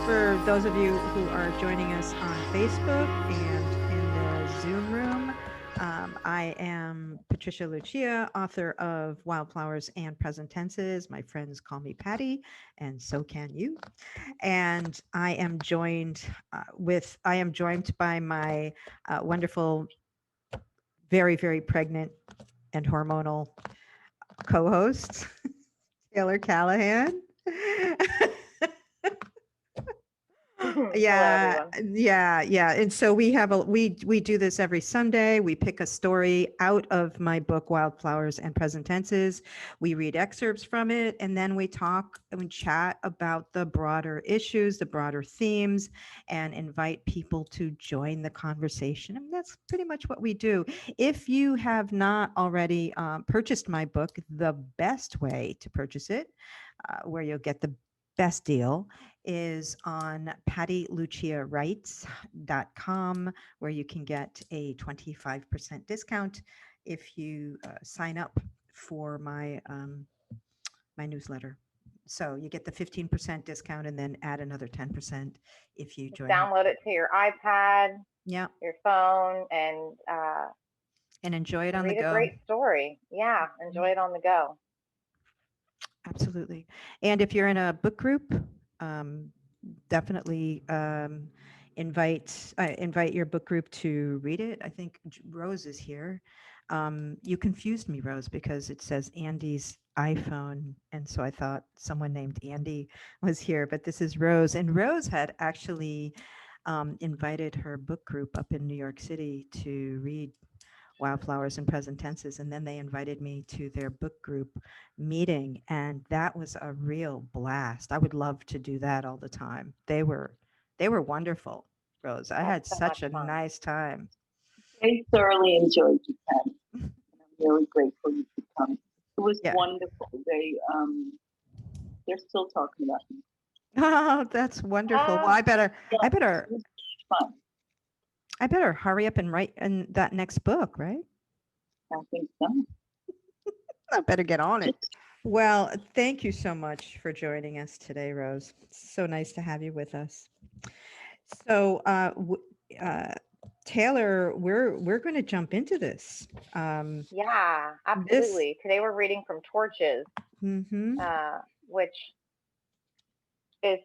for those of you who are joining us on Facebook and in the Zoom room. I am Patricia Lucia, author of Wildflowers and Present Tenses. My friends call me Patti, and so can you. And I am joined by my wonderful, very, very pregnant and hormonal co-host, Taylor Callahan. Yeah, yeah. And so we have we do this every Sunday. We pick a story out of my book, Wildflowers and Present Tenses. We read excerpts from it, and then we talk and chat about the broader issues, the broader themes, and invite people to join the conversation. And that's pretty much what we do. If you have not already purchased my book, the best way to purchase it, where you'll get the best deal, is on pattiluciawrites.com, where you can get a 25% discount if you sign up for my my newsletter. So you get the 15% discount and then add another 10% if you join. Download it to your iPad, yeah, your phone, and enjoy it on the go. Read a great story. Yeah, enjoy it on the go. Absolutely. And if you're in a book group, definitely invite your book group to read it. I think Rose is here. You confused me, Rose, because it says Andy's iPhone, and so I thought someone named Andy was here, but this is Rose. And Rose had actually invited her book group up in New York City to read Wildflowers and Present Tenses, and then they invited me to their book group meeting, and that was a real blast. I would love to do that all the time. They were wonderful, Rose. I had such a nice time. I thoroughly enjoyed Japan. I'm really grateful you could come. It was wonderful. They're still talking about me. Oh, that's wonderful. Well, I better hurry up and write in that next book, right? I think so. I better get on it. Well, thank you so much for joining us today, Rose. It's so nice to have you with us. So, Taylor, we're going to jump into this. Yeah, absolutely. Today we're reading from Torches, which is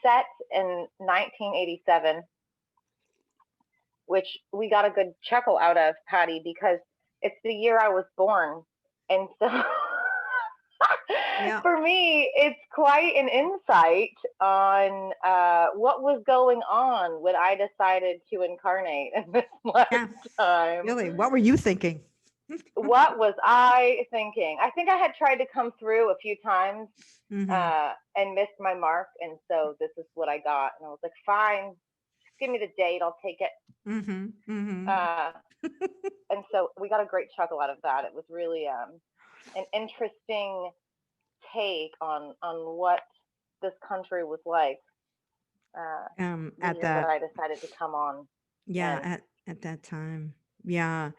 set in 1987, which we got a good chuckle out of, Patti, because it's the year I was born. And so for me, it's quite an insight on what was going on when I decided to incarnate in this lifetime. Really? What were you thinking? What was I thinking? I think I had tried to come through a few times and missed my mark. And so this is what I got. And I was like, fine, just give me the date. I'll take it. And so we got a great chuckle out of that. It was really an interesting take on what this country was like at that I decided to come on. At that time. Yeah.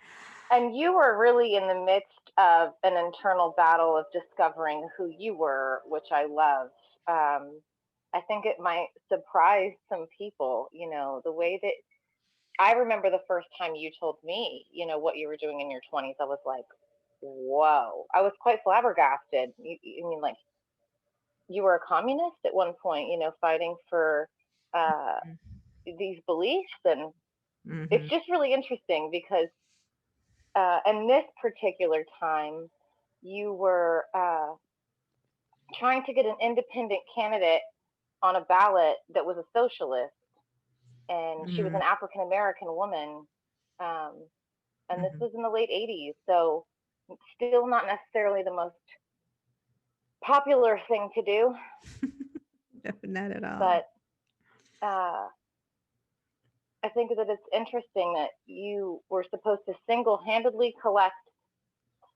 And you were really in the midst of an internal battle of discovering who you were, which I love. I think it might surprise some people, the way that I remember the first time you told me, what you were doing in your 20s. I was like, whoa. I was quite flabbergasted. I mean, like, you were a communist at one point, fighting for these beliefs. And it's just really interesting because in this particular time, you were trying to get an independent candidate on a ballot that was a socialist. And she was an African-American woman. And this was in the late 80s. So still not necessarily the most popular thing to do. No, not at all. But I think that it's interesting that you were supposed to single-handedly collect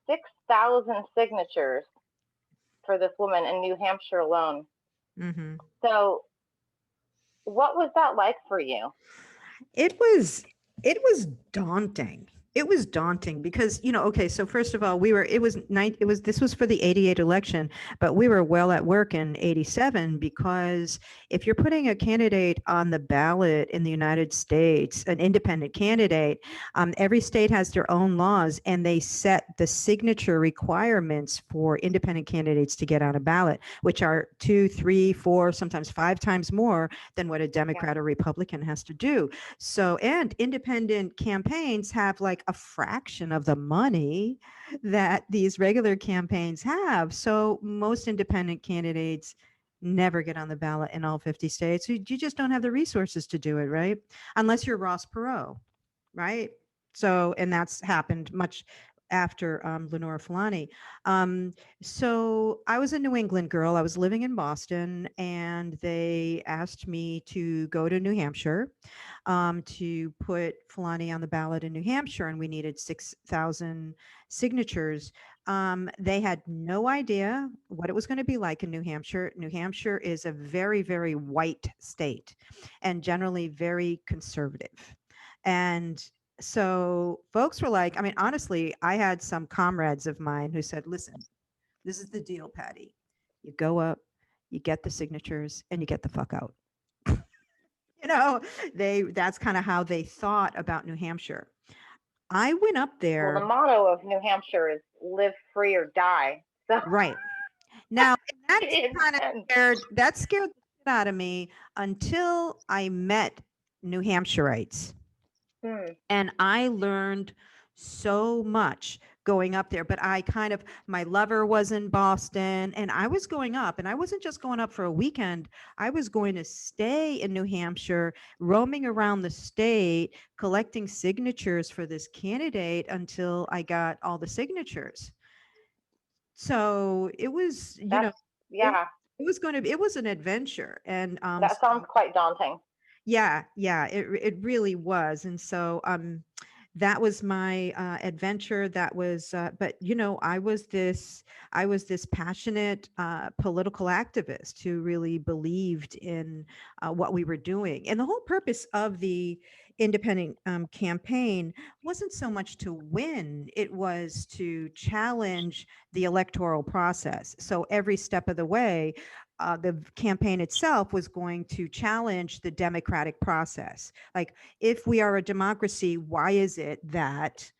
6,000 signatures for this woman in New Hampshire alone. So what was that like for you? It was daunting. It was daunting because, okay, so first of all, this was for the 88 election, but we were well at work in 87 because if you're putting a candidate on the ballot in the United States, an independent candidate, every state has their own laws and they set the signature requirements for independent candidates to get on a ballot, which are 2, 3, 4, sometimes 5 times more than what a Yeah. Democrat or Republican has to do. So, and independent campaigns have like a fraction of the money that these regular campaigns have. So, most independent candidates never get on the ballot in all 50 states. You just don't have the resources to do it, right? Unless you're Ross Perot, right? So, and that's happened much after Lenora Fulani. Um, so I was a New England girl. I was living in Boston, and they asked me to go to New Hampshire to put Fulani on the ballot in New Hampshire, and we needed 6,000 signatures. They had no idea what it was going to be like in New Hampshire. New Hampshire is a very, very white state and generally very conservative. And so folks were like, I mean, honestly, I had some comrades of mine who said, listen, this is the deal, Patty. You go up, you get the signatures, and you get the fuck out. you know, that's kind of how they thought about New Hampshire. I went up Well, the there, motto of New Hampshire is "Live free or die." So right. Now, that's it kind of depends. scared the shit out of me until I met New Hampshireites. Hmm. And I learned so much going up there. But my lover was in Boston and I was going up, and I wasn't just going up for a weekend. I was going to stay in New Hampshire, roaming around the state, collecting signatures for this candidate until I got all the signatures. So it was, That's it, yeah. it was an adventure. And That sounds quite daunting. yeah, yeah, it really was. And so that was my adventure. That was but I was this passionate political activist who really believed in what we were doing. And the whole purpose of the independent campaign wasn't so much to win, it was to challenge the electoral process. So every step of the way, the campaign itself was going to challenge the democratic process. Like, if we are a democracy, why is it that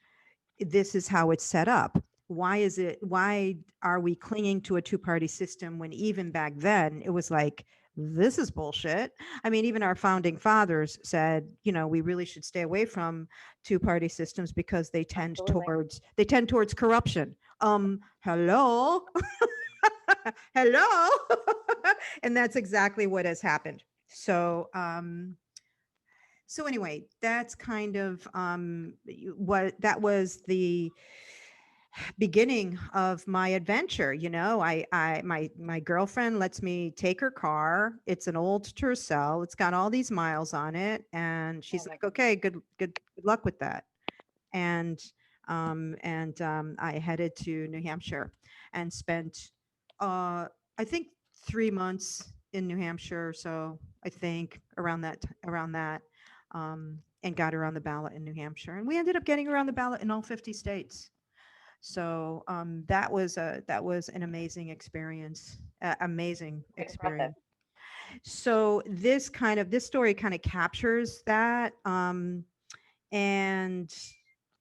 this is how it's set up? Why are we clinging to a two-party system when even back then it was like, this is bullshit? I mean, even our founding fathers said, we really should stay away from two-party systems because Absolutely. they tend towards corruption. Hello? Hello? And that's exactly what has happened. So anyway, that's kind of what that was the beginning of my adventure. My girlfriend lets me take her car. It's an old Tercel. It's got all these miles on it, and Oh she's my like, "Okay, good luck with that." And I headed to New Hampshire and spent, I think, 3 months in New Hampshire. So I think around that, and got her on the ballot in New Hampshire, and we ended up getting her on the ballot in all 50 states. So that was an amazing experience, amazing impressive. experience. So this story kind of captures that, and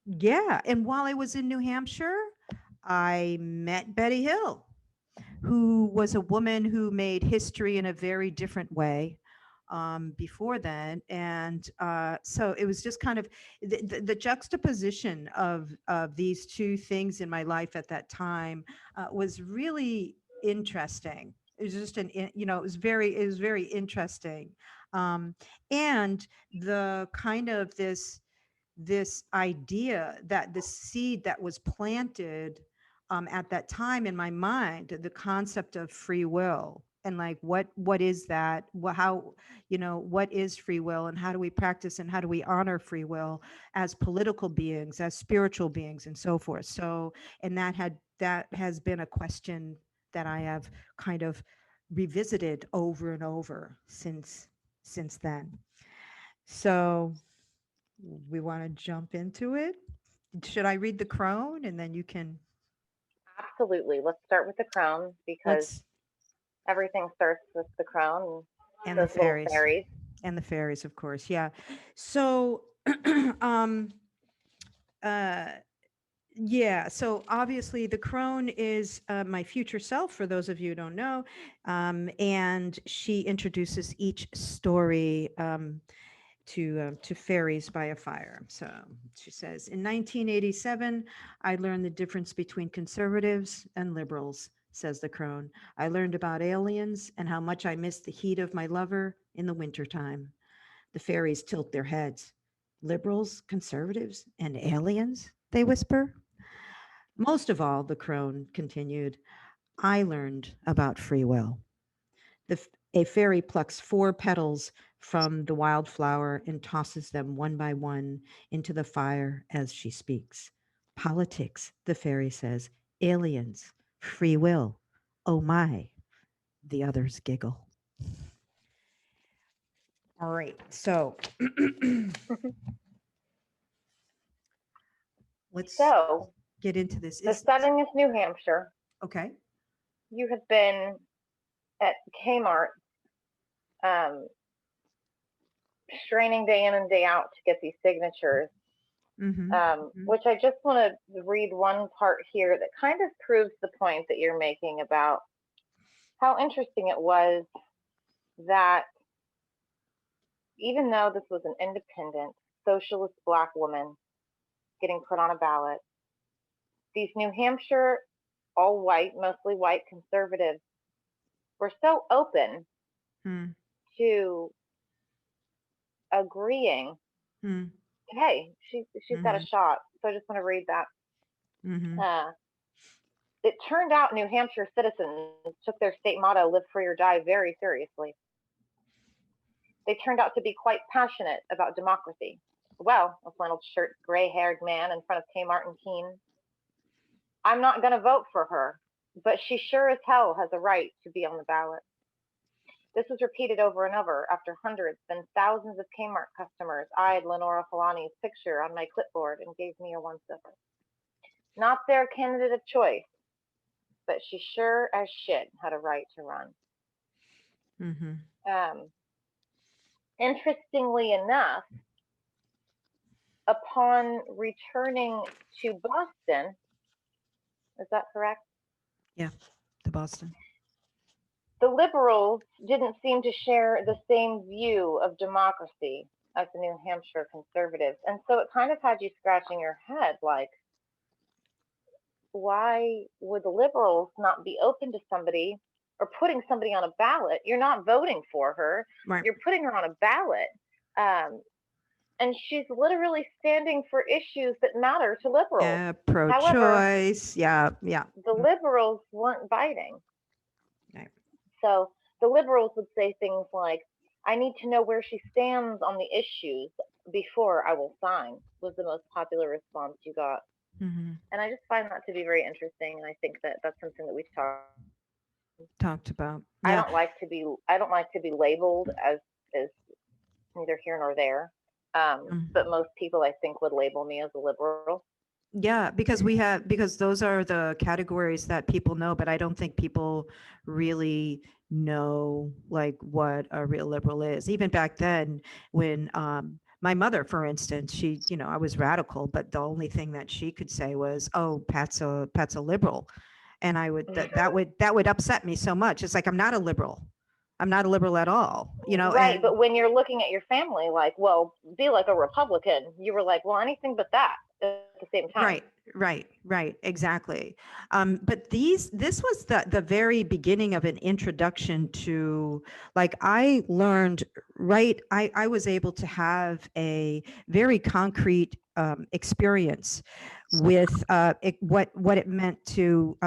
yeah, and while I was in New Hampshire, I met Betty Hill, who was a woman who made history in a very different way before then. And so it was just kind of the juxtaposition of these two things in my life at that time was really interesting. It was just it was very interesting. Um, and the kind of this idea that the seed that was planted at that time in my mind, the concept of free will, and like what is that? How, what is free will, and how do we practice and how do we honor free will as political beings, as spiritual beings, and so forth. So, and that has been a question that I have kind of revisited over and over since then. So we want to jump into it. should I read the crone and then you can, Absolutely. Let's start with the crown because let's, everything starts with the crown and and the those little fairies. fairies. And the fairies, of course. Yeah. So, um, uh, yeah. So obviously, the crone is my future self. For those of you who don't know, and she introduces each story to fairies by a fire. So she says, in 1987, I learned the difference between conservatives and liberals. Says the crone. I learned about aliens and how much I missed the heat of my lover in the wintertime. The fairies tilt their heads. Liberals, conservatives, and aliens, they whisper. Most of all, the crone continued, I learned about free will. A fairy plucks 4 petals from the wildflower and tosses them one by one into the fire as she speaks. Politics, the fairy says. Aliens, free will. Oh my. The others giggle. All right. So let's So get into this. the setting is New Hampshire. Okay. You have been at Kmart, um, straining day in and day out to get these signatures. Which I just want to read one part here that kind of proves the point that you're making about how interesting it was that even though this was an independent, socialist Black woman getting put on a ballot, these New Hampshire, all white, mostly white conservatives were so open to agreeing, hey, she's got a shot. So I just want to read that. It turned out New Hampshire citizens took their state motto, live free or die, very seriously. They turned out to be quite passionate about democracy. Well, a flannel shirt, gray-haired man in front of Kmart and Keene. I'm not going to vote for her, but she sure as hell has a right to be on the ballot. This was repeated over and over after hundreds, then thousands of Kmart customers eyed Lenora Falani's picture on my clipboard and gave me a once-over. Not their candidate of choice, but she sure as shit had a right to run. Interestingly enough, upon returning to Boston, is that correct? Yeah, to Boston. The liberals didn't seem to share the same view of democracy as the New Hampshire conservatives. And so it kind of had you scratching your head like, why would the liberals not be open to somebody or putting somebody on a ballot? You're not voting for her. Right. You're putting her on a ballot. And she's literally standing for issues that matter to liberals. Yeah, pro-choice. Yeah. The liberals weren't biting. Right. So the liberals would say things like, I need to know where she stands on the issues before I will sign, was the most popular response you got. And I just find that to be very interesting. And I think that that's something that we've talked about. Yeah. I don't like to be labeled as neither here nor there. But most people, I think, would label me as a liberal. Yeah, because those are the categories that people know, but I don't think people really know like what a real liberal is. Even back then when my mother, for instance, she, I was radical, but the only thing that she could say was, oh, Pat's a liberal. And I would, that would upset me so much. It's like, I'm not a liberal. I'm not a liberal at all, Right. But when you're looking at your family, like, well, be like a Republican, you were like, well, anything but that at the same time. Right. Exactly. But this was the very beginning of an introduction to, like, I learned, I was able to have a very concrete experience with what it meant to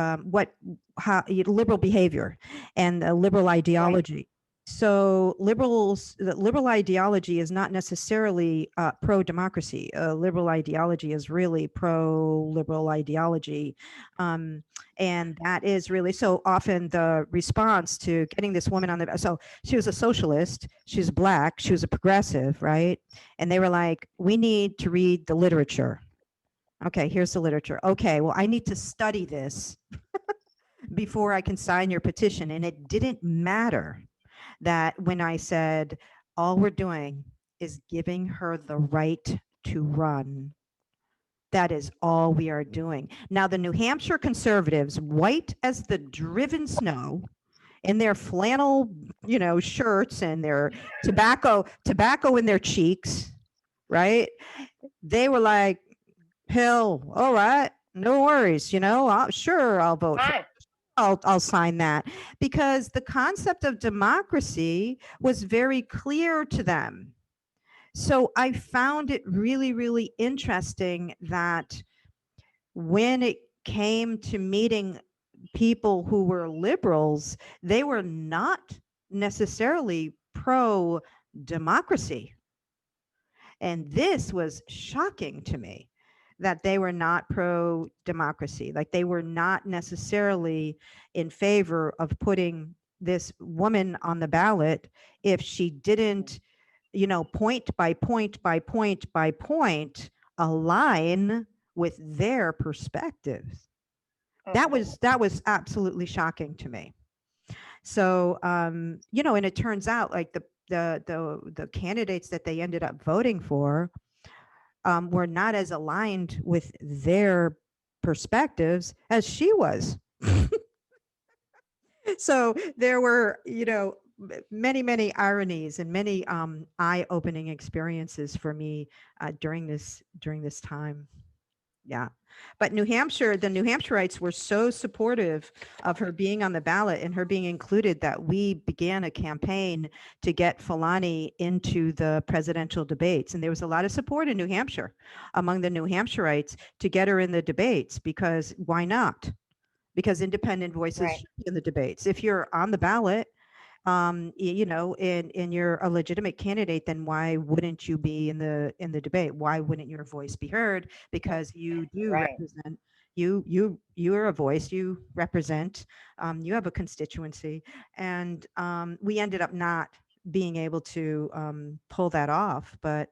how liberal behavior and liberal ideology. Right. So the liberal ideology is not necessarily pro-democracy. Liberal ideology is really pro-liberal ideology. And that is really, so often the response to getting this woman on so she was a socialist, she was Black, she was a progressive, right? And they were like, we need to read the literature. Okay, here's the literature. Okay, well, I need to study this before I can sign your petition. And it didn't matter that when I said, all we're doing is giving her the right to run. That is all we are doing. Now, the New Hampshire conservatives, white as the driven snow, in their flannel, shirts and their tobacco in their cheeks, right? They were like, hell, all right, no worries, I'll vote for. Fine. I'll sign that, because the concept of democracy was very clear to them. So I found it really, really interesting that when it came to meeting people who were liberals, they were not necessarily pro democracy. And this was shocking to me, that they were not pro democracy. Like, they were not necessarily in favor of putting this woman on the ballot if she didn't, point by point by point by point align with their perspectives. That was absolutely shocking to me. So, and it turns out, like, the candidates that they ended up voting for were not as aligned with their perspectives as she was. So there were, many, many ironies and many eye-opening experiences for me during this time. Yeah. But the New Hampshireites were so supportive of her being on the ballot and her being included that we began a campaign to get Fulani into the presidential debates. And there was a lot of support in New Hampshire among the New Hampshireites to get her in the debates, because why not? Because independent voices should be in the debates. If you're on the ballot, and you're a legitimate candidate, then why wouldn't you be in the debate? Why wouldn't your voice be heard? Because you do represent, you're a voice, you represent, you have a constituency. And we ended up not being able to pull that off, but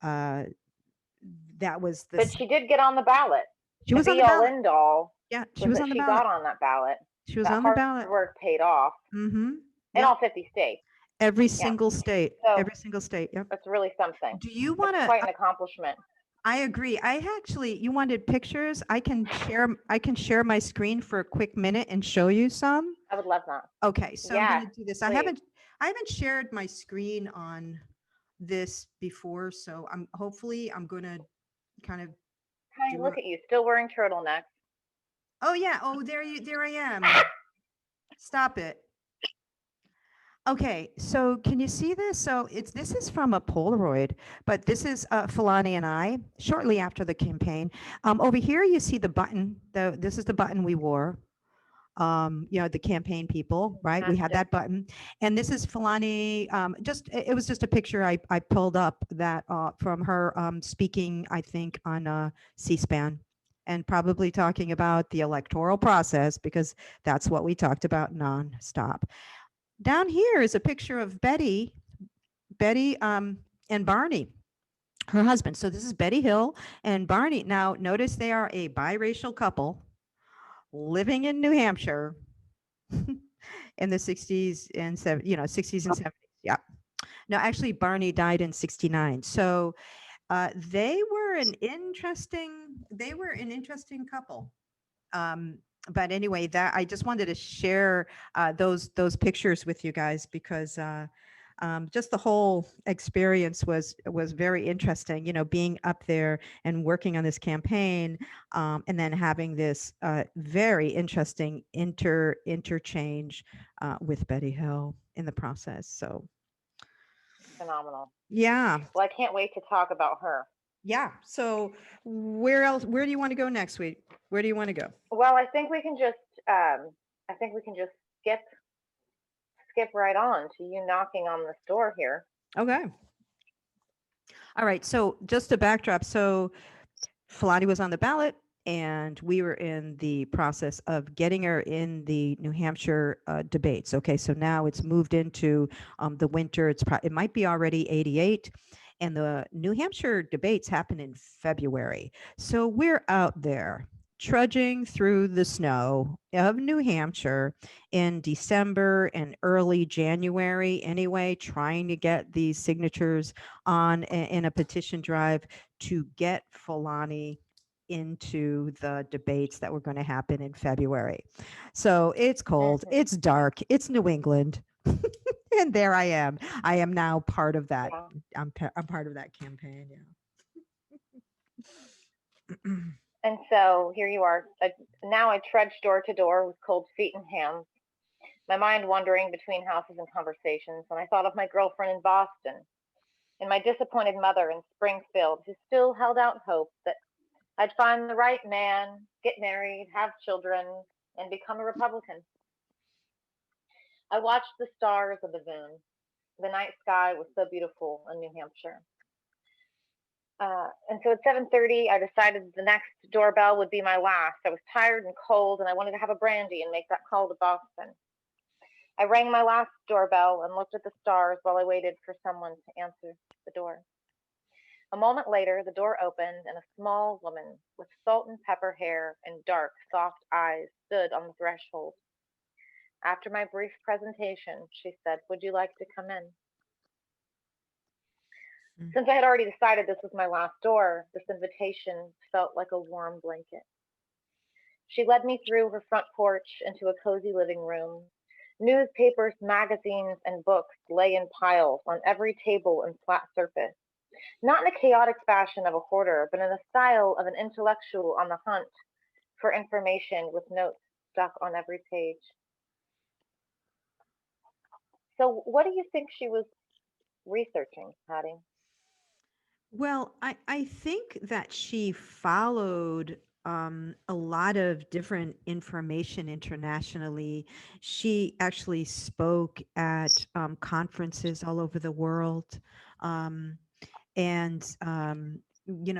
that was But she did get on the ballot. She was on the ballot. End all. Yeah, she was on the ballot. She got on that ballot. She was on the ballot. Work paid off. Mm-hmm. In all 50 states. Every single state. So every single state. Yep. That's really something. Do you want to? Quite an accomplishment. I agree. You wanted pictures. I can share my screen for a quick minute and show you some. I would love that. Okay, so I'm going to do this. Please. I haven't shared my screen on this before, so I'm going to kind of. Hi, look at you, still wearing turtlenecks. Oh yeah. Oh, there I am. Stop it. Okay, so can you see this? So this is from a Polaroid, but this is Fulani and I shortly after the campaign. Over here you see the button. This is the button we wore. The campaign people, right? We had that button, and this is Fulani. It was just a picture I pulled up that from her speaking, I think, on C-SPAN, and probably talking about the electoral process, because that's what we talked about nonstop. Down here is a picture of Betty and Barney, her husband. So this is Betty Hill and Barney. Now, notice they are a biracial couple living in New Hampshire in the 60s and 60s and 70s. Yeah. No, actually, Barney died in 69. So they were an interesting couple. But anyway, that I just wanted to share those pictures with you guys, because just the whole experience was very interesting. Being up there and working on this campaign, and then having this very interesting interchange with Betty Hill in the process. So phenomenal. Yeah. Well, I can't wait to talk about her. Yeah. So where do you want to go next week? Where do you want to go? Well, I think we can just skip right on to you knocking on this door here. Okay. All right. So just a backdrop. So Fulani was on the ballot, and we were in the process of getting her in the New Hampshire debates. Okay. So now it's moved into the winter. It might be already 88. and the New Hampshire debates happen in February. So we're out there trudging through the snow of New Hampshire in December and early January anyway, trying to get these signatures on in a petition drive to get Fulani into the debates that were going to happen in February. So it's cold, Mhm. it's dark, it's New England. And there I am. I am now part of that. Yeah. I'm part of that campaign. Yeah. And so here you are. Now I trudge door to door with cold feet and hands, my mind wandering between houses and conversations, and I thought of my girlfriend in Boston and my disappointed mother in Springfield, who still held out hope that I'd find the right man, get married, have children, and become a Republican. I watched the stars of the moon. The night sky was so beautiful in New Hampshire. And so at 7:30, I decided the next doorbell would be my last. I was tired and cold, and I wanted to have a brandy and make that call to Boston. I rang my last doorbell and looked at the stars while I waited for someone to answer the door. A moment later, the door opened, and a small woman with salt and pepper hair and dark, soft eyes stood on the threshold. After my brief presentation, she said, "Would you like to come in?" Mm. Since I had already decided this was my last door, this invitation felt like a warm blanket. She led me through her front porch into a cozy living room. Newspapers, magazines, and books lay in piles on every table and flat surface, not in a chaotic fashion of a hoarder, but in the style of an intellectual on the hunt for information with notes stuck on every page. So, what do you think she was researching, Patty? Well, I think that she followed a lot of different information internationally. She actually spoke at conferences all over the world. Um, and,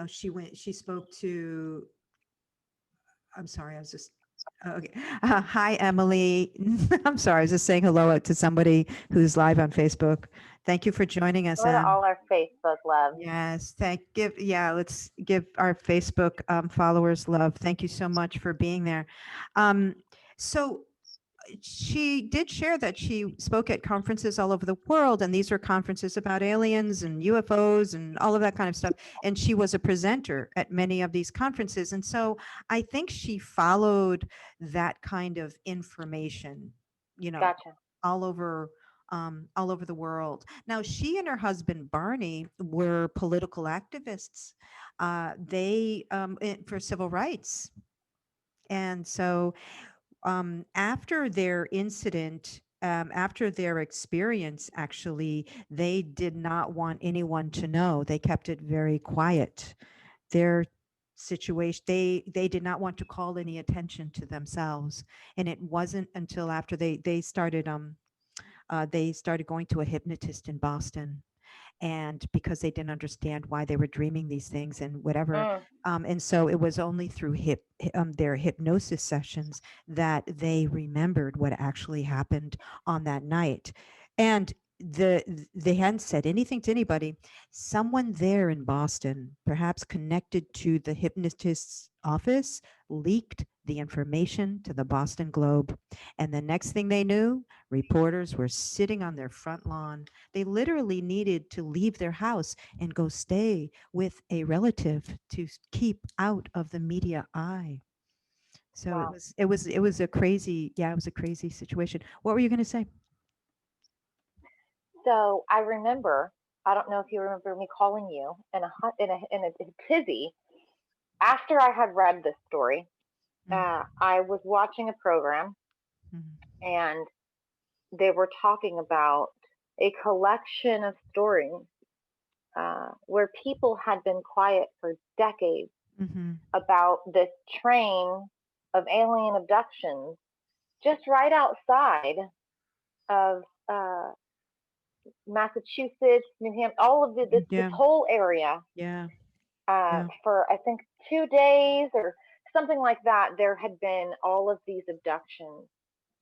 she spoke to, I'm sorry, I was just, okay. Hi, Emily. I'm sorry, I was just saying hello to somebody who's live on Facebook. Thank you for joining us, Go to Em. all our Facebook love. Yes, let's give our Facebook followers love. Thank you so much for being there. Um, so she did share that she spoke at conferences all over the world, and these were conferences about aliens and UFOs and all of that kind of stuff. And she was a presenter at many of these conferences. And so I think she followed that kind of information, you know, Gotcha. all over all over the world. Now, she and her husband Barney were political activists. For civil rights, and so after their incident, after their experience, actually, they did not want anyone to know. They kept it very quiet. Their situation, they did not want to call any attention to themselves. And it wasn't until after they started going to a hypnotist in Boston, and because they didn't understand why they were dreaming these things and whatever. Mm, And so it was only through their hypnosis sessions that they remembered what actually happened on that night. And they hadn't said anything to anybody. Someone there in Boston, perhaps connected to the hypnotist's office, leaked the information to the Boston Globe. And the next thing they knew, reporters were sitting on their front lawn. They literally needed to leave their house and go stay with a relative to keep out of the media eye. So wow. it was a crazy, yeah, it was a crazy situation. What were you going to say? So I remember, I don't know if you remember me calling you in a tizzy after I had read this story. Mm, I was watching a program, mm, and they were talking about a collection of stories where people had been quiet for decades mhm. about this train of alien abductions just right outside of Massachusetts, New Hampshire, all of this Yeah, whole area yeah, yeah. for I think 2 days or something like that. There had been all of these abductions,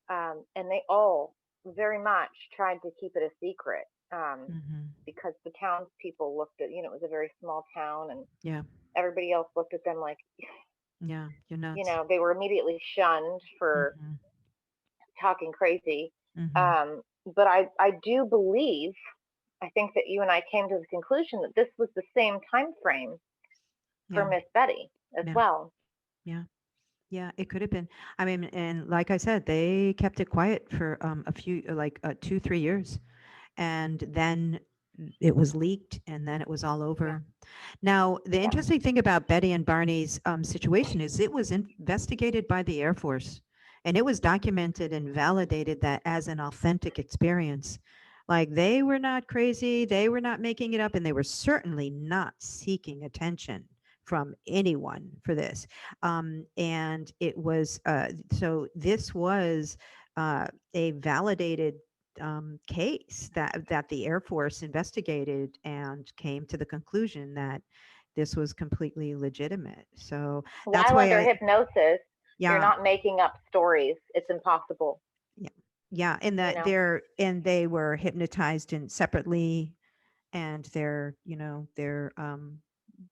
and they all very much tried to keep it a secret, Hmm. because the townspeople looked at, it was a very small town, and Yeah. everybody else looked at them like, Yeah. You're nuts. they were immediately shunned for Hmm. talking crazy. Hmm. But I do believe, I think that you and I came to the conclusion that this was the same time frame for Yeah. Miss Betty as Yeah. well. Yeah. Yeah, it could have been. I mean, and like I said, they kept it quiet for a few, like 2, 3 years, and then it was leaked, and then it was all Yeah, over. Now, the yeah, interesting thing about Betty and Barney's situation is it was investigated by the Air Force, and it was documented and validated that as an authentic experience. Like they were not crazy, they were not making it up, and they were certainly not seeking attention from anyone for this. And it was so this was a validated case that the Air Force investigated and came to the conclusion that this was completely legitimate. So that's while why under I, hypnosis, you're yeah, not making up stories. It's impossible. yeah, yeah, and You that know, they were hypnotized and separately, and their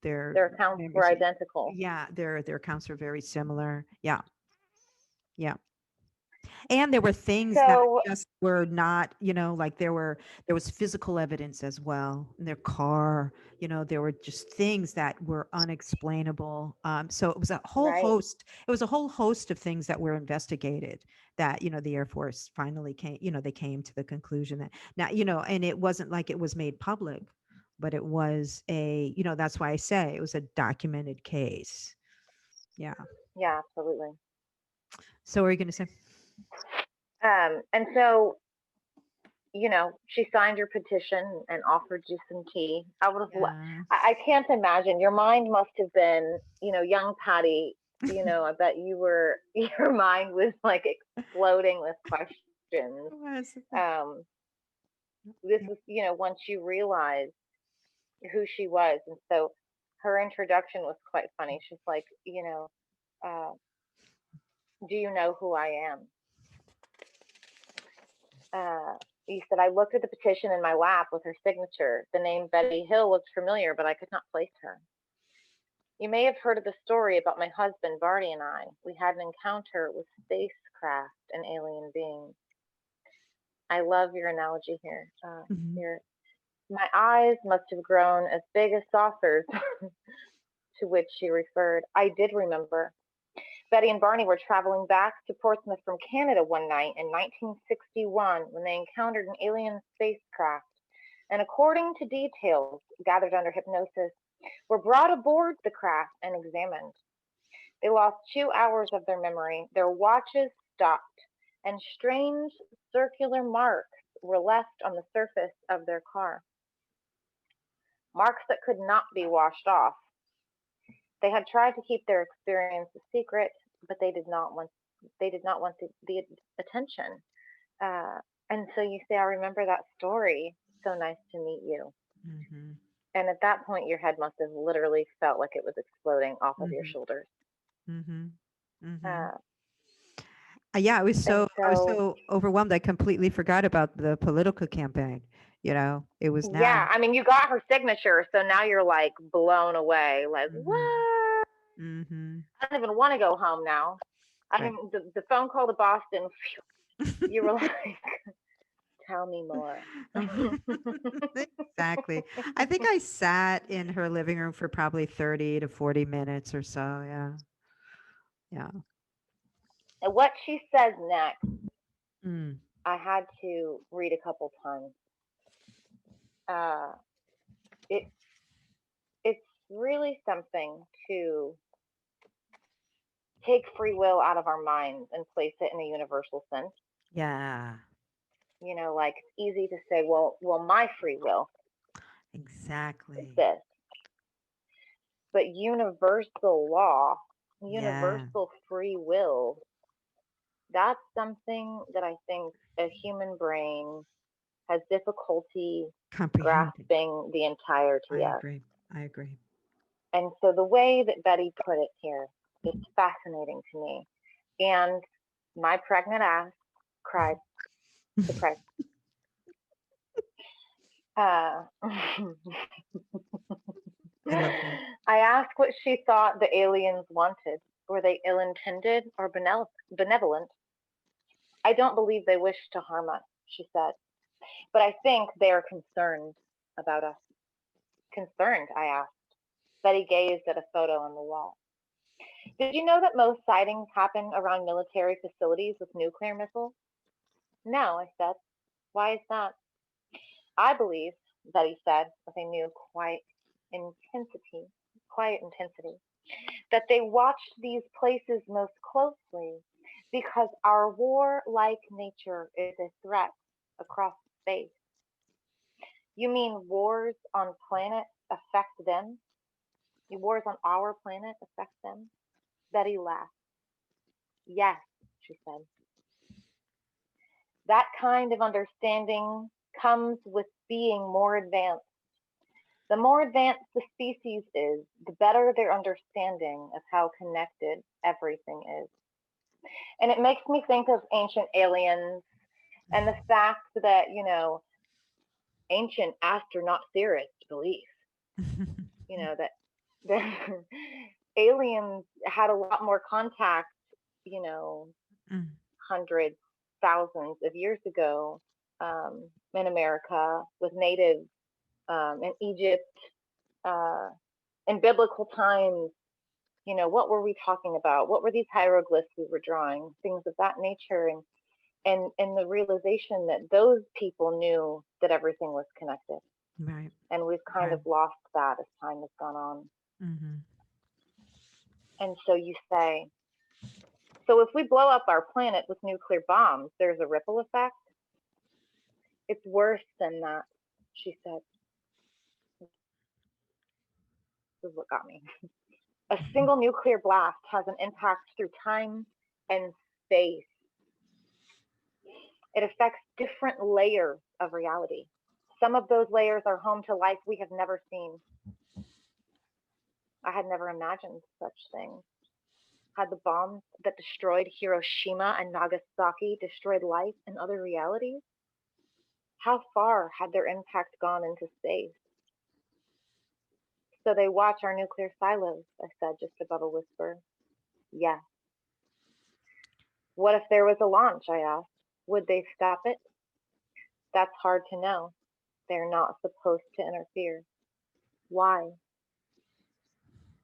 their accounts were memories, identical. yeah, their accounts are very similar. Yeah, yeah. And there were things that So, just were not, like there was physical evidence as well in their car. There were just things that were unexplainable. So it was a whole right. host. It was a whole host of things that were investigated that, the Air Force finally came, they came to the conclusion that now, and it wasn't like it was made public, but it was that's why I say it was a documented case. Yeah. Yeah, absolutely. So what are you going to say? And so, she signed your petition and offered you some tea. Yeah. I can't imagine. Your mind must have been, young Patty, I bet your mind was like exploding with questions. Was. Um, this Yeah. was, once you realized who she was. And so her introduction was quite funny. She's like, uh, do you know who I am? Uh, he said, I looked at the petition in my lap with her signature. The name Betty Hill looked familiar, but I could not place her. You may have heard of the story about my husband, Barty, and I. We had an encounter with spacecraft and alien beings. I love your analogy here. Mhm. Here, my eyes must have grown as big as saucers, to which she referred. I did remember. Betty and Barney were traveling back to Portsmouth from Canada one night in 1961 when they encountered an alien spacecraft, and according to details gathered under hypnosis, were brought aboard the craft and examined. They lost 2 hours of their memory, their watches stopped, and strange circular marks were left on the surface of their car. Marks that could not be washed off. They had tried to keep their experience a secret, but they did not want the attention. Uh, and so you say, I remember that story. So nice to meet you. Mhm. And at that point, your head must have literally felt like it was exploding off of your Mhm. shoulders. Mhm. Mhm. Uh, Yeah, and I was so, so overwhelmed. I completely forgot about the political campaign. It was yeah, now. I mean, you got her signature, so now you're like blown away. Like, Mhm. what? Mhm. I don't even want to go home now. I Right. mean, the phone call to Boston, you were like, tell me more. Exactly. I think I sat in her living room for probably 30 to 40 minutes or so. Yeah. Yeah. And what she says next, Mm. I had to read a couple times. Uh, it it's really something to take free will out of our minds and place it in a universal sense. Yeah. Like it's easy to say, well, my free will is Exactly. this, but universal law, Yeah. universal free will, that's something that I think a human brain has difficulty Comprehending. grasping the I entirety of. agree. I agree. And so the way that Betty put it here is fascinating to me. And my pregnant ass cried. Surprise. Uh, I love that. I asked what she thought the aliens wanted. Were they ill-intended or benevolent? I don't believe they wish to harm us, she said, but I think they are concerned about us. Concerned, I asked. Betty gazed at a photo on the wall. Did you know that most sightings happen around military facilities with nuclear missiles? No, I said. Why is that? I believe, Betty said with a new quiet intensity, that they watched these places most closely because our war-like nature is a threat across space. You mean wars on planets affect them? Wars on our planet affect them? Betty laughed. Yes, she said. That kind of understanding comes with being more advanced. The more advanced the species is, the better their understanding of how connected everything is. And it makes me think of ancient aliens and the fact that, ancient astronaut theorists believe, that the aliens had a lot more contact, you know, Mm. hundreds, thousands of years ago in America with natives in Egypt, uh, in biblical times. What were we talking about? What were these hieroglyphs we were drawing? Things of that nature, and the realization that those people knew that everything was connected, Right. and we've kind Right. of lost that as time has gone on. Hmm. And so you say, so if we blow up our planet with nuclear bombs, there's a ripple effect. It's worse than that, she said. This is what got me. A single nuclear blast has an impact through time and space. It affects different layers of reality. Some of those layers are home to life we have never seen. I had never imagined such things. Had the bombs that destroyed Hiroshima and Nagasaki destroyed life in other realities? How far had their impact gone into space? So they watch our nuclear silos, I said just above a whisper. Yes. What if there was a launch, I asked. Would they stop it? That's hard to know. They're not supposed to interfere. Why?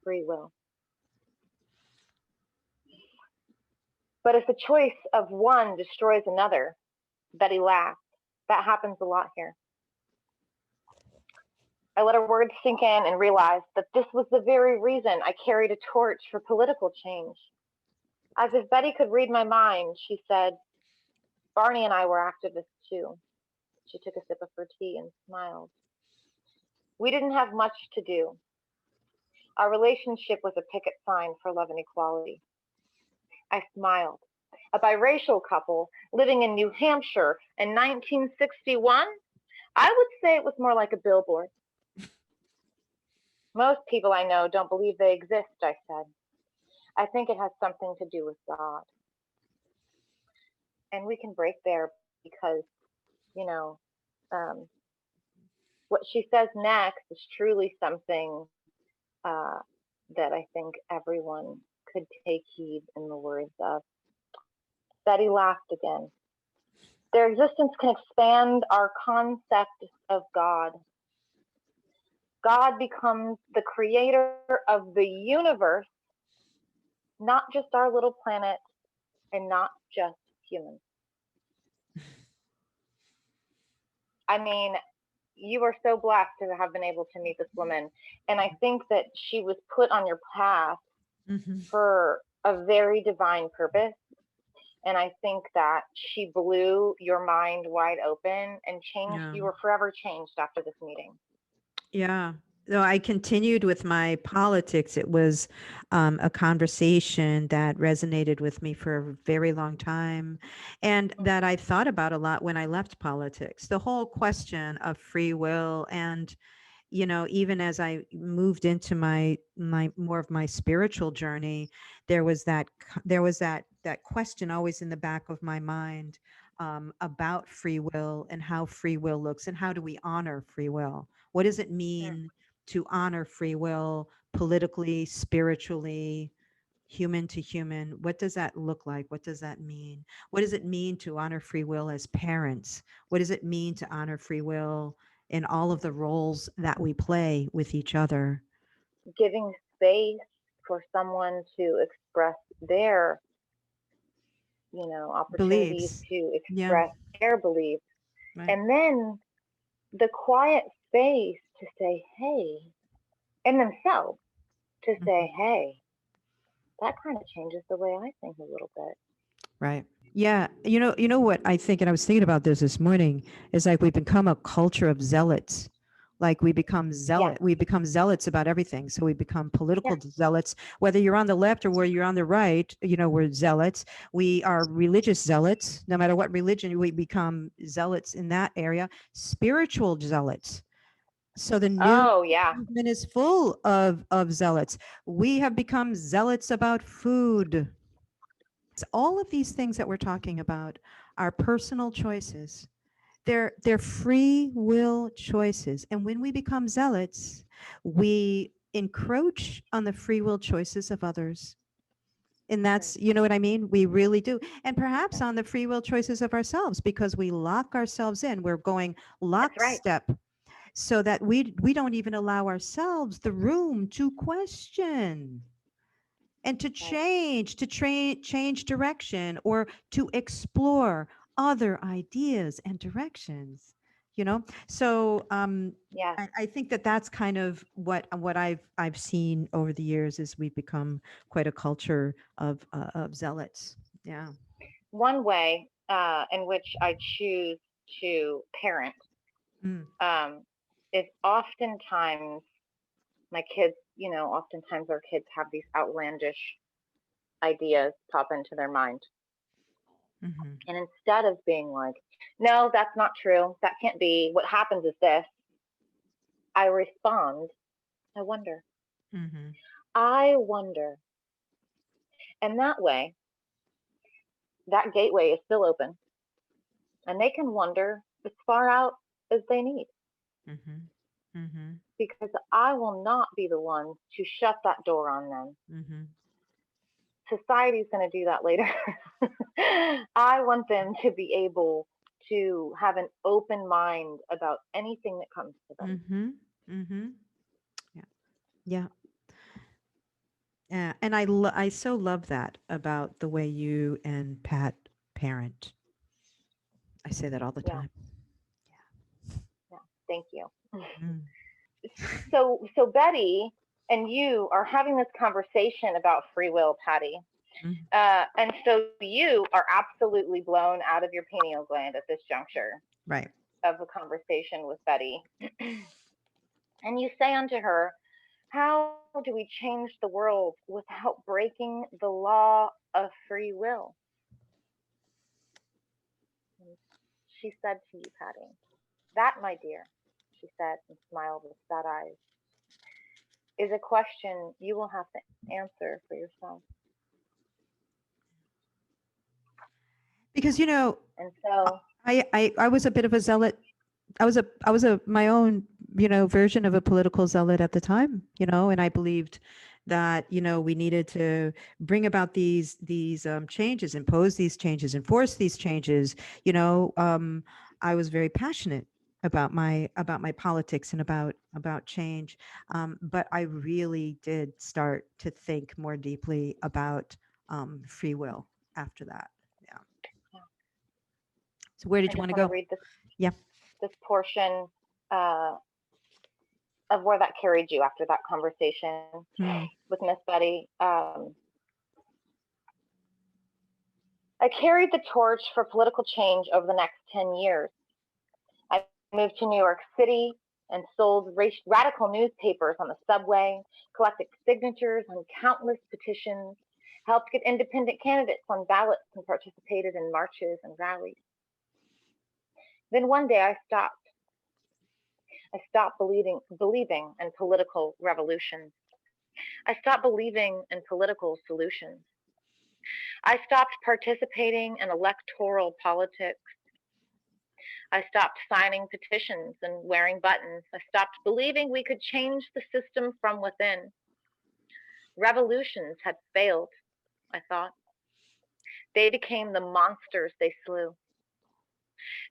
Free will. But if the choice of one destroys another, Betty laughed. That happens a lot here. I let her words sink in and realized that this was the very reason I carried a torch for political change. As if Betty could read my mind, she said, Barney and I were activists too. She took a sip of her tea and smiled. We didn't have much to do. Our relationship was a picket sign for love and equality. I smiled. A biracial couple living in New Hampshire in 1961? I would say it was more like a billboard. Most people I know don't believe they exist, I said. I think it has something to do with God. And we can break there because, you know, um, what she says next is truly something uh, that I think everyone could take heed in the words of. Betty laughed again. Their existence can expand our concept of God. God becomes the creator of the universe, not just our little planet and not just humans. I mean, you are so blessed to have been able to meet this woman. And I think that she was put on your path for a very divine purpose. And I think that she blew your mind wide open and changed. Yeah. You were forever changed after this meeting. Yeah. So I continued with my politics. It was a conversation that resonated with me for a very long time and that I thought about a lot when I left politics. The whole question of free will and even as I moved into my more of my spiritual journey, there was that question always in the back of my mind. about free will and how free will looks and how do we honor free will. What does it Mm. mean to honor free will politically, spiritually, human to human? What does that look like? What does that mean? What does it mean to honor free will as parents? What does it mean to honor free will in all of the roles that we play with each other? Giving space for someone to express their, opportunities Beliefs. to Yeah, express their beliefs. right. And then the quiet space to say, hey, in themselves, to Mhm. say, hey, that kind of changes the way I think a little bit. Right. Yeah. You know what I think, and I was thinking about this morning, is like we become a culture of zealots. Like Yeah, we become zealots about everything. So we become yeah, political zealots, whether you're on the left or where you're on the right, we're zealots. We are religious zealots. No matter what religion, we become zealots in that area. Spiritual zealots. So the new oh, yeah, movement is full of zealots. We have become zealots about food. All of these things that we're talking about are personal choices. They're free will choices. And when we become zealots, we encroach on the free will choices of others. And right, that's, you know what I mean? We really do. And yeah, perhaps on the free will choices of ourselves because we lock ourselves in. We're going that's right, lockstep so that we don't even allow ourselves the room to question and to right, change direction or to explore other ideas and directions, so yeah. I think that that's kind of what I've seen over the years is we've become quite a culture of zealots. Yeah. One way in which I choose to parent Mm, um, is oftentimes my kids, oftentimes our kids have these outlandish ideas pop into their mind. mm-hmm, And instead of being like, no, that's not true, that can't be, what happens is this, I respond, I wonder. mm-hmm, I wonder. And that way, that gateway is still open and they can wonder as far out as they need mm-hmm, mm-hmm, because I will not be the one to shut that door on them. mm-hmm. Society's going to do that later. I want them to be able to have an open mind about anything that comes to them. Mm-hmm. Mm-hmm. Yeah. Yeah. Yeah, and I so love that about the way you and Pat parent. I say that all the Yeah, time. yeah. Thank you. Mm. So Betty and you are having this conversation about free will, Patty. Mm. And so you are absolutely blown out of your pineal gland at this juncture Right. of a conversation with Betty. And you say unto her, how do we change the world without breaking the law of free will? And she said to you, Patty, that, my dear, she said and smiled with sad eyes, is a question you will have to answer for yourself. Because And so, I was a bit of a zealot. I was a my own, version of a political zealot at the time, and I believed that, we needed to bring about these changes, impose these changes, enforce these changes. I was very passionate about my politics and about change. But I really did start to think more deeply about free will after that. Yeah. So where I did you just want to want to go? read Yeah. this portion uh, of where that carried you after that conversation Hmm. with Miss Betty. I carried the torch for political change over the next 10 years. I moved to New York City and sold radical newspapers on the subway, collected signatures on countless petitions, helped get independent candidates on ballots, and participated in marches and rallies. Then one day I stopped. I stopped believing in political revolutions. I stopped believing in political solutions. I stopped participating in electoral politics. I stopped signing petitions and wearing buttons. I stopped believing we could change the system from within. Revolutions had failed, I thought. They became the monsters they slew.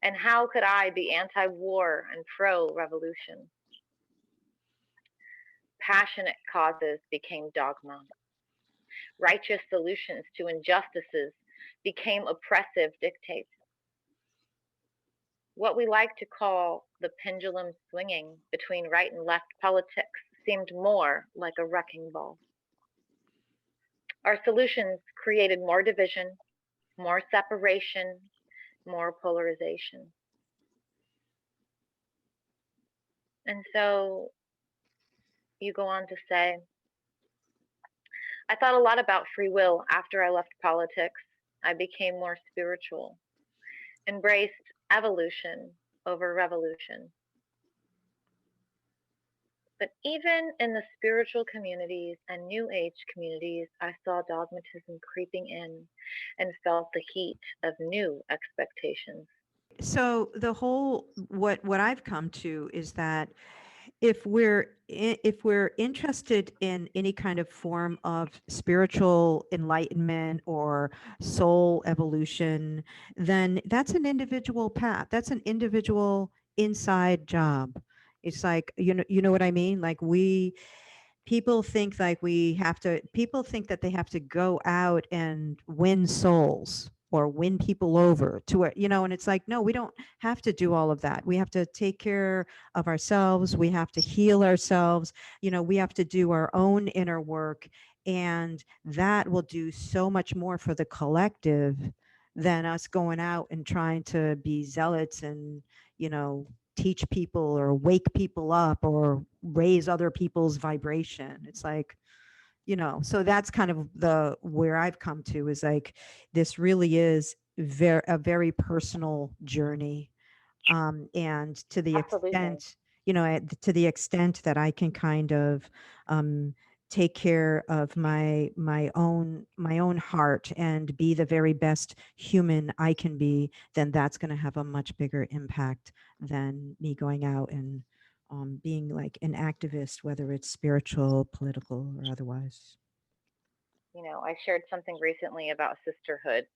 And how could I be anti war and pro revolution? Passionate causes became dogma. Righteous solutions to injustices became oppressive dictates. What we like to call the pendulum swinging between right and left politics seemed more like a wrecking ball. Our solutions created more division, more separation, more polarization. And so you go on to say, I thought a lot about free will after I left politics. I became more spiritual, embraced evolution over revolution. But even in the spiritual communities and New Age communities, I saw dogmatism creeping in and felt the heat of new expectations. So the whole what I've come to is that if we're interested in any kind of form of spiritual enlightenment or soul evolution, then that's an individual path. That's an individual inside job. It's like, you know what I mean? Like people think like people think that they have to go out and win souls or win people over to it, and it's like, no, we don't have to do all of that. We have to take care of ourselves. We have to heal ourselves. We have to do our own inner work, and that will do so much more for the collective than us going out and trying to be zealots and, teach people or wake people up or raise other people's vibration. It's like, so that's kind of the where I've come to is like, this really is a very personal journey. And to the Absolutely. extent, to the extent that I can kind of take care of my own heart and be the very best human I can be, then that's going to have a much bigger impact than me going out and being like an activist, whether it's spiritual, political, or otherwise. I shared something recently about sisterhood,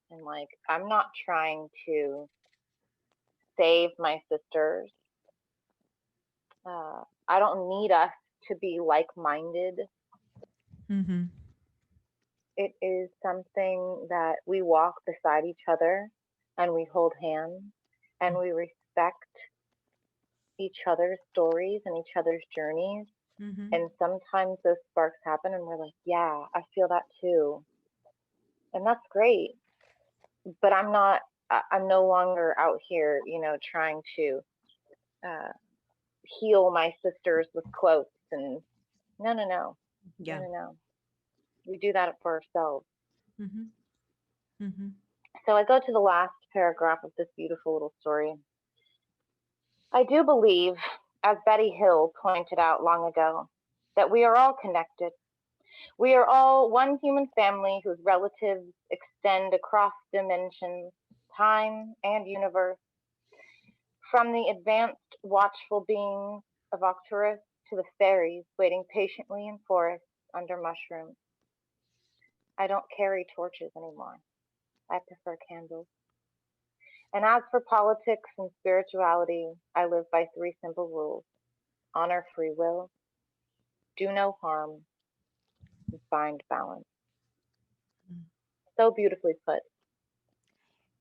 and like, I'm not trying to save my sisters. I don't need us to be like minded. Mm-hmm. It is something that we walk beside each other and we hold hands and we respect each other's stories and each other's journeys. Mm-hmm. And sometimes those sparks happen and we're like, yeah, I feel that too. And that's great. But I'm no longer out here, trying to uh, heal my sisters with quotes and no, no, no, no, Yeah. no, no. We do that for ourselves. Mm-hmm. Mm-hmm. So I go to the last paragraph of this beautiful little story. I do believe, as Betty Hill pointed out long ago, that we are all connected. We are all one human family whose relatives extend across dimensions, time, and universe. From the advanced, watchful beings of Arcturus to the fairies waiting patiently in forests under mushrooms. I don't carry torches anymore. I prefer candles. And as for politics and spirituality, I live by three simple rules: honor free will, do no harm, and find balance. Mm. So beautifully put.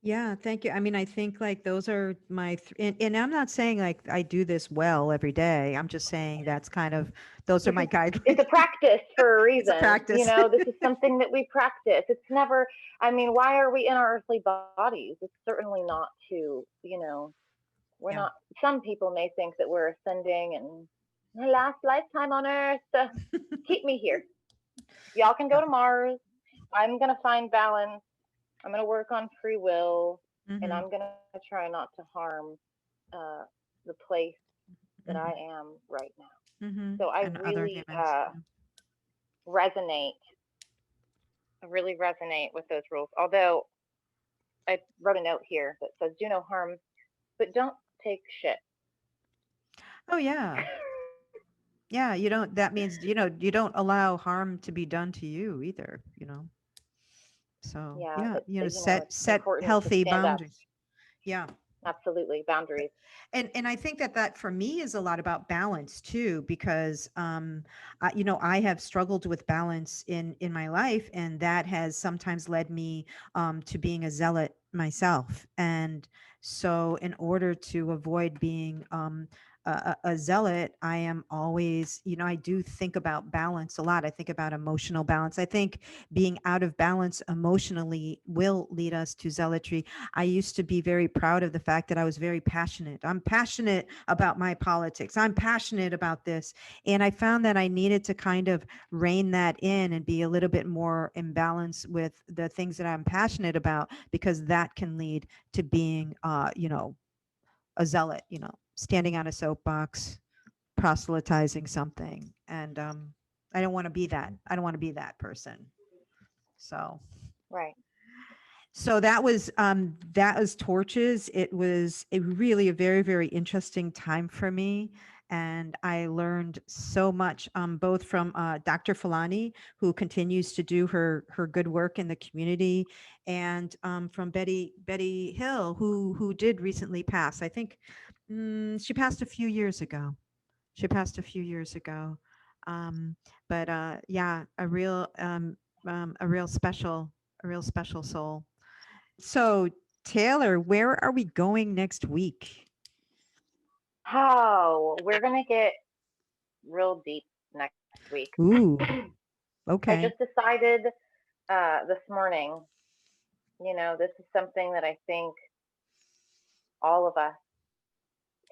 Yeah, thank you. I mean, I think like those are and I'm not saying like I do this well every day. I'm just saying that's kind of those are This my is it's guidelines. a practice for a It's a reason. practice. This is something that we practice. It's never, I mean, why are we in our earthly bodies? It's certainly not to, we're Yeah. not, some people may think that we're ascending and my last lifetime on earth, keep me here. Y'all can go Yeah. to Mars. I'm going to find balance. I'm going to work on free will, and Mm-hmm. I'm going to try not to harm uh, the place that I Mm-hmm. am right now. Mm-hmm. So I And other really humans. Yeah. resonate really resonate with those rules. Although I wrote a note here that says, "Do no harm, but don't take shit." Oh yeah. Yeah, you don't, that means, you don't allow harm to be done to you either. So, Yeah, yeah, it's set important to healthy stand up. boundaries. Yeah. Absolutely, boundaries. And I think that for me is a lot about balance too, because I have struggled with balance in my life, and that has sometimes led me to being a zealot myself. And so, in order to avoid being a zealot, I am always, I do think about balance a lot. I think about emotional balance. I think being out of balance emotionally will lead us to zealotry. I used to be very proud of the fact that I was very passionate. I'm passionate about my politics. I'm passionate about this. And I found that I needed to kind of rein that in and be a little bit more in balance with the things that I'm passionate about, because that can lead to being, a zealot, standing on a soapbox, proselytizing something. And I don't want to be that. I don't want to be that person. So. Right. So that was Torches. It was a really a very, very interesting time for me. And I learned so much, both from Dr. Falani, who continues to do her good work in the community, and from Betty Hill, who did recently pass. I think she passed a few years ago. She passed a few years ago. Um, but yeah, a real special soul. So, Taylor, where are we going next week? How we're gonna get real deep next week. Ooh, I okay. just decided this morning. This is something that I think all of us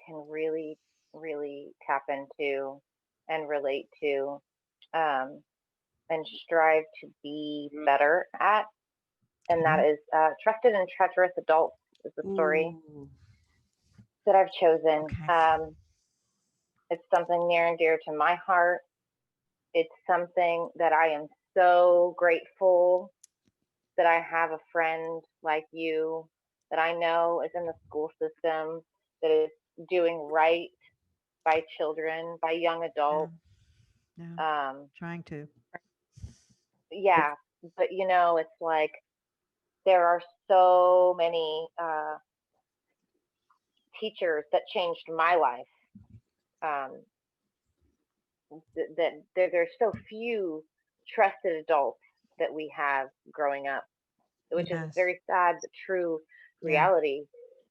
can really, really tap into and relate to, um, and strive to be better at. And that Okay. is Trusted and Treacherous Adults is the story Ooh, that I've chosen. okay. It's something near and dear to my heart. It's something that I am so grateful that I have a friend like you that I know is in the school system that is doing right by children, by young Yeah, adults. yeah, Um, trying to. yeah, but it's like there are so many teachers that changed my life. Um, that there's so few trusted adults that we have growing up, which is a Yes. very sad but true Yeah. reality.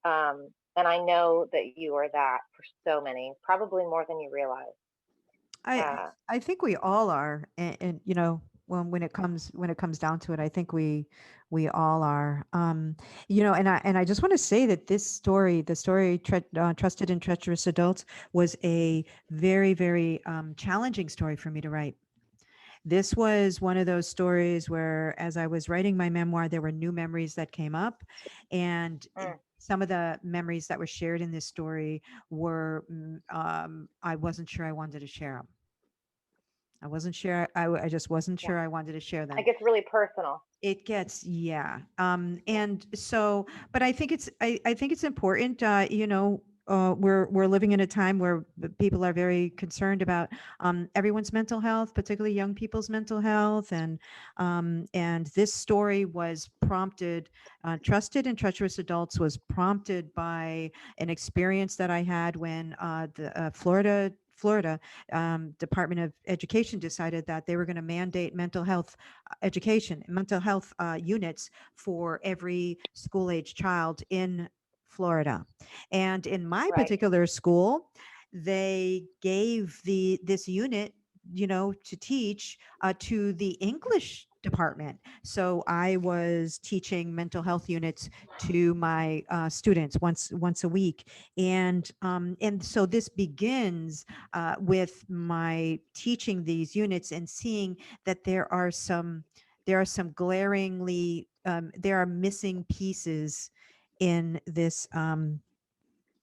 And I know that you are that for so many, probably more than you realize. I Uh, I think we all are, and when it comes down to it, I think we all are. And I just want to say that this story, the story Trusted and Treacherous Adults, was a very, very challenging story for me to write. This was one of those stories where, as I was writing my memoir, there were new memories that came up, and mm, some of the memories that were shared in this story were, I wasn't sure I wanted to share them. I wasn't sure. I just wasn't yeah, sure I wanted to share it them. gets really personal. It gets, yeah. Yeah, And so, but I think it's important. We're living in a time where people are very concerned about everyone's mental health, particularly young people's mental health, and this story was prompted. Trusted and Treacherous Adults was prompted by an experience that I had when the Florida Department of Education decided that they were going to mandate mental health education, mental health units for every school age child in Florida. And in my right. particular school, they gave this unit, to teach to the English department. So I was teaching mental health units to my students once a week, and so this begins with my teaching these units and seeing that there are some glaringly there are missing pieces in this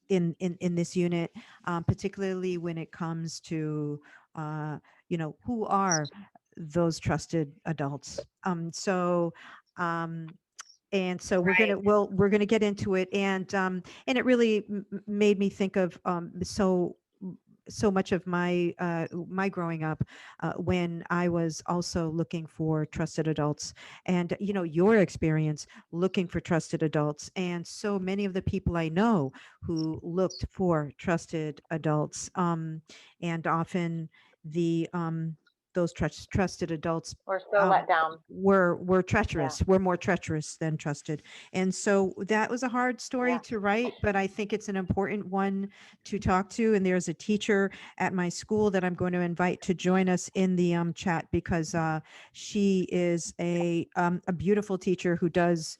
in this unit, particularly when it comes to who are those trusted adults. Um, and so Right. we're gonna get into it, and it really made me think of so much of my growing up, when I was also looking for trusted adults, and your experience looking for trusted adults, and so many of the people I know who looked for trusted adults, and often the those trusted adults We're so um, let down. were Yeah. treacherous, were more treacherous than trusted. And so that was a hard story Yeah. to write, but I think it's an important one to talk to. And there's a teacher at my school that I'm going to invite to join us in the chat, because she is a beautiful teacher who's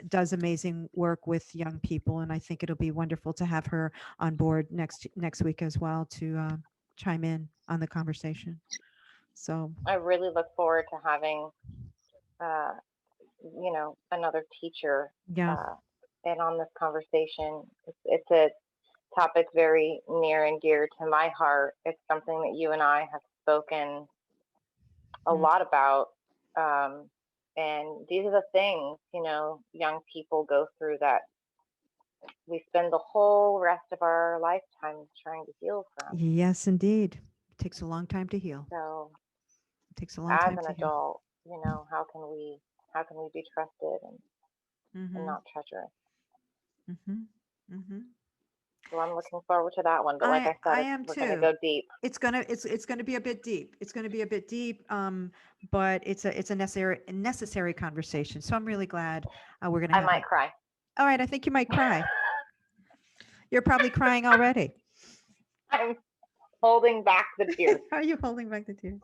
does amazing work with young people. And I think it'll be wonderful to have her on board next week as well to chime in on the conversation. So I really look forward to having, uh, another teacher, yeah. uh, and on this conversation. It's a topic very near and dear to my heart. It's something that you and I have spoken a Mm. lot about. Um, and these are the things, young people go through that we spend the whole rest of our lifetime trying to heal from. Yes, indeed. It takes a long time to heal. So, It takes a long as time an to heal. adult, how can we be trusted and Mm-hmm. not treacherous? Mm-hmm. Mm-hmm. So I'm looking forward to that one. But like I I said, I am we're going to too. go deep. It's gonna be a bit deep. It's gonna be a bit deep. But it's a necessary conversation. So I'm really glad we're gonna I have might it. cry. All right, I think you might cry. You're probably crying already. I'm holding back the tears. Are you holding back the tears?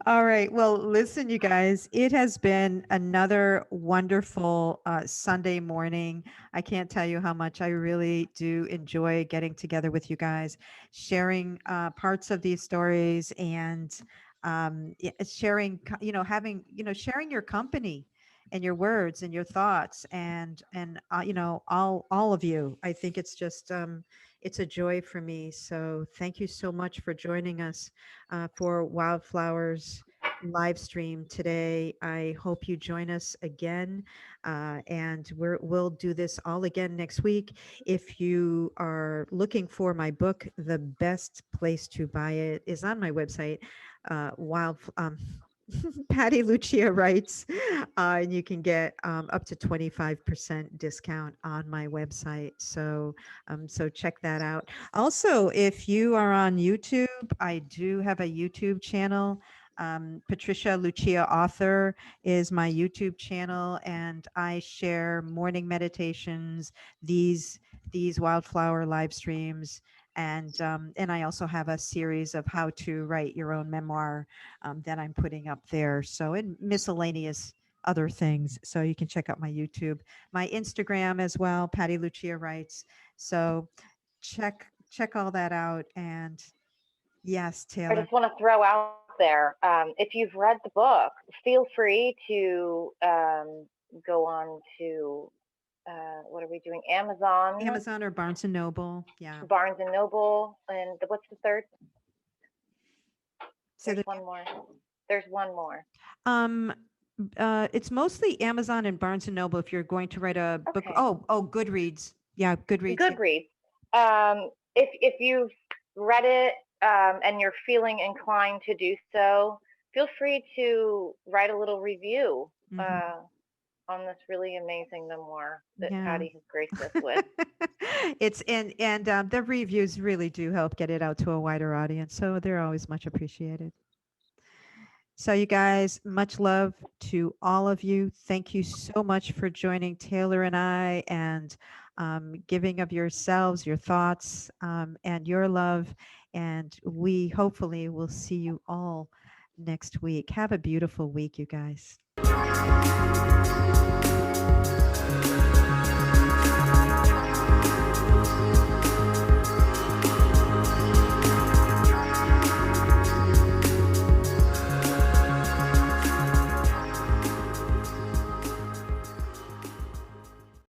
All right. Well, listen, you guys, it has been another wonderful Sunday morning. I can't tell you how much I really do enjoy getting together with you guys, sharing parts of these stories, and sharing, having, sharing your company and your words and your thoughts, and all of you. I think it's just it's a joy for me. So thank you so much for joining us for Wildflowers live stream today. I hope you join us again, and we'll do this all again next week. If you are looking for my book, the best place to buy it is on my website. Wild Patty Lucia writes, and you can get up to 25% discount on my website. So check that out. Also, if you are on YouTube, I do have a YouTube channel. Patricia Lucia Author is my YouTube channel, and I share morning meditations, these wildflower live streams, and I also have a series of how to write your own memoir that I'm putting up there. So, and miscellaneous other things. So you can check out my YouTube, my Instagram as well. Patty Lucia writes. So check all that out. And yes, I Taylor. just want to throw out there, if you've read the book, feel free to go on to, what are we doing? Amazon, Amazon or Barnes and Noble. Yeah. Barnes and Noble, and what's the third? So There's one more. There's one more. um it's mostly Amazon and Barnes and Noble if you're going to write a book. Okay. Oh, Goodreads. Yeah, Goodreads. Yeah. Goodreads. If you've read it, and you're feeling inclined to do so, feel free to write a little review on this really amazing memoir that Yeah. Patty has graced us with. It's and the reviews really do help get it out to a wider audience, so they're always much appreciated. So you guys, much love to all of you. Thank you so much for joining Taylor and I, and giving of yourselves, your thoughts, and your love. And we hopefully will see you all next week. Have a beautiful week, you guys.